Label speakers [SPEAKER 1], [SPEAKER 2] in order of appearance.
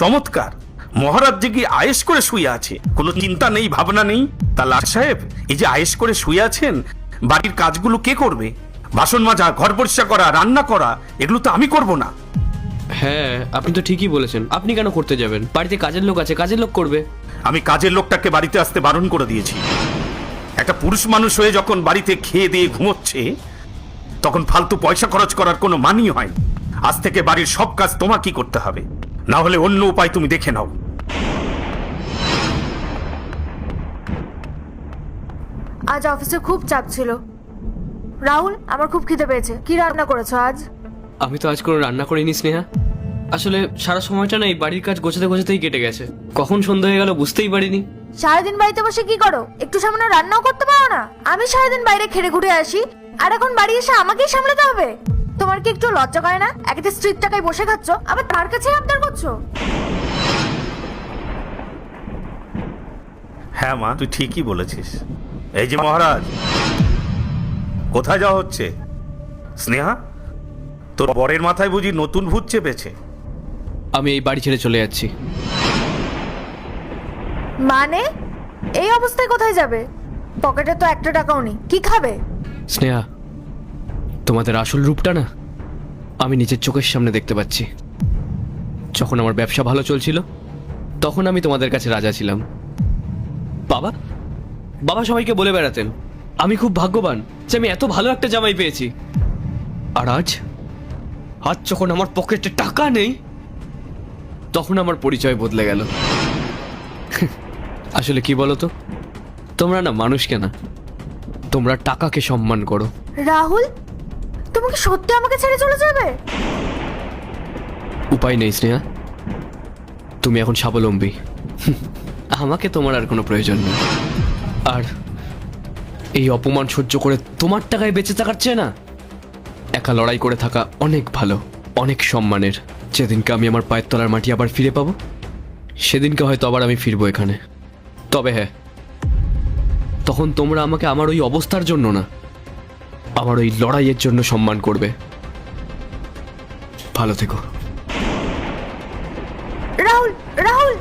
[SPEAKER 1] চমৎকার। মহারাজ যে কি আয়েশ করে শুয়ে আছে, কোনো চিন্তা নেই, ভাবনা নেই। তা লাট সাহেব, এই যে আয়েশ করে শুয়ে আছেন, বাড়ির কাজগুলো কে করবে? বাসন মাজা, ঘর পরিষ্কার করা, রান্না করা, এগুলো তো আমি করব না।
[SPEAKER 2] হ্যাঁ, আপনি তো ঠিকই বলেছেন। আপনি কেন করতে যাবেন? বাড়িতে কাজের লোক আছে, কাজের লোক করবে।
[SPEAKER 1] আমি কাজের লোকটাকে বাড়িতে আসতে বারণ করে দিয়েছি। একটা পুরুষ মানুষ হয়ে যখন বাড়িতে খেয়ে দিয়ে ঘুমোচ্ছে, তখন ফালতু পয়সা খরচ করার কোনো মানই হয়। আজ থেকে বাড়ির সব কাজ তোমাকেই করতে হবে, না হলে অন্য উপায় তুমি দেখে নাও।
[SPEAKER 3] আজ অফিসে খুব চাপ ছিল। রাহুল, আমার খুব খিদে পেয়েছে। কি রান্না করেছো আজ?
[SPEAKER 2] আমি তো আজ কোনো রান্না করিনি স্নেহা। আসলে সারা সময়টা না এই বাড়ির কাজ গোছাতে গোছাতেই কেটে গেছে। কখন সন্ধ্যা হয়ে গেল বুঝতেই পারিনি।
[SPEAKER 3] সারাদিন বাড়িতে বসে কি করো? একটু সামনে রান্নাও করতে পারো না? আমি সারাদিন বাইরে খেড়ে ঘুরে আসি, আর এখন বাড়ি এসে আমাকেই সামলাতে হবে? তোমার কি একটু লজ্জা করে না? একটা স্ত্রীর টাকায় বসে খাচ্ছ, আবার তার কাছে আবদার করছো?
[SPEAKER 1] হ্যাঁ মা, তুই ঠিকই বলেছিস। এই যে মহারাজ, কোথায় যাওয়া হচ্ছে? স্নেহা, তোর বরের মাথায় বুঝি নতুন ভূত চেপেছে?
[SPEAKER 2] আমি এই বাড়ি ছেড়ে চলে যাচ্ছি।
[SPEAKER 3] মানে এই অবস্থায় কোথায় যাবে? পকেটে তো একটা টাকাও নেই, কি খাবে?
[SPEAKER 2] স্নেহা, তোমাদের আসল রূপটা না আমি নিজের চোখের সামনে দেখতে পাচ্ছি। যখন আমার ব্যবসা ভালো চলছিল, তখন আমি তোমাদের কাছে রাজা ছিলাম। বাবা বাবা সবাইকে বলে বেড়াতেন আমি খুব ভাগ্যবান যে আমি এত ভালো একটা জামাই পেয়েছি। আর আজ আজ যখন আমার পকেটে টাকা নেই, তখন আমার পরিচয় বদলে গেল। আসলে কি বলো তো, তোমরা না মানুষকে না, তোমরা টাকাকে সম্মান করো।
[SPEAKER 3] রাহুল, তুমি কি সত্যি আমাকে ছেড়ে চলে যাবে?
[SPEAKER 2] উপায় নেই স্নেহা, তুমি এখন স্বাবলম্বী। আমাকে তোমার আর কোনো প্রয়োজন নেই। আর এই অপমান সহ্য করে তোমার টাকায় বেঁচে থাকার চেয়ে না একা লড়াই করে থাকা অনেক ভালো, অনেক সম্মানের। যেদিনকে আমি আমার পায়ের তলার মাটি আবার ফিরে পাবো, সেদিনকে হয়তো আবার আমি ফিরবো এখানে। তবে হ্যাঁ, তখন তোমরা আমাকে আমার ওই অবস্থার জন্য না, আমার ওই লড়াইয়ের জন্য সম্মান করবে। ভালো থেকো।
[SPEAKER 3] রাহুল, রাহুল!